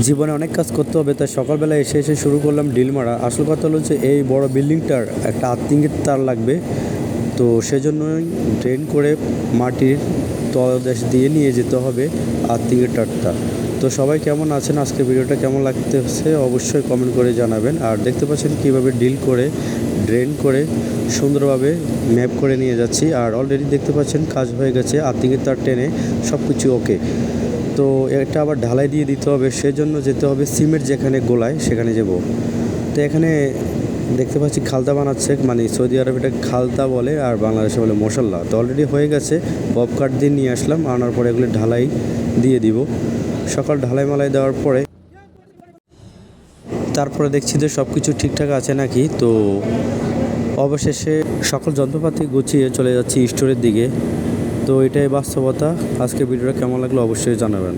জীবনে অনেক কাজ করতে হবে, তাই সকালবেলা এসে এসে শুরু করলাম ডিল মারা। আসল কথা হলো যে এই বড় বিল্ডিংটার একটা আর্থিংয়ের তার লাগবে, তো সেজন্যই ড্রেন করে মাটির তলদেশ দিয়ে নিয়ে যেতে হবে আর্থিংয়ের তারটা। তো সবাই কেমন আছেন, আজকে ভিডিওটা কেমন লাগতেছে অবশ্যই কমেন্ট করে জানাবেন। আর দেখতে পাচ্ছেন কীভাবে ডিল করে ড্রেন করে সুন্দরভাবে ম্যাপ করে নিয়ে যাচ্ছি। আর অলরেডি দেখতে পাচ্ছেন কাজ হয়ে গেছে, আর্থিংয়ের তার টেনে সব কিছু ওকে। তো এটা আবার ঢালাই দিয়ে দিতে হবে, সেজন্য যেতে হবে সিমেন্ট যেখানে গোলায় সেখানে যাব। তো এখানে দেখতে পাচ্ছি খালতা বানাচ্ছে, মানে সৌদি আরব এটা খালতা বলে আর বাংলাদেশে বলে মশলা। তো অলরেডি হয়ে গেছে, বব কাট দিয়ে নিয়ে আসলাম, আনার পরে এগুলো ঢালাই দিয়ে দিব। সকাল ঢালাই মালাই দেওয়ার পরে তারপরে দেখছি যে সব কিছু ঠিকঠাক আছে নাকি। তো অবশেষে সকল যন্ত্রপাতি গুছিয়ে চলে যাচ্ছি স্টোরের দিকে। তো এটাই বাস্তবতা। আজকে ভিডিওটা কেমন লাগলো অবশ্যই জানাবেন।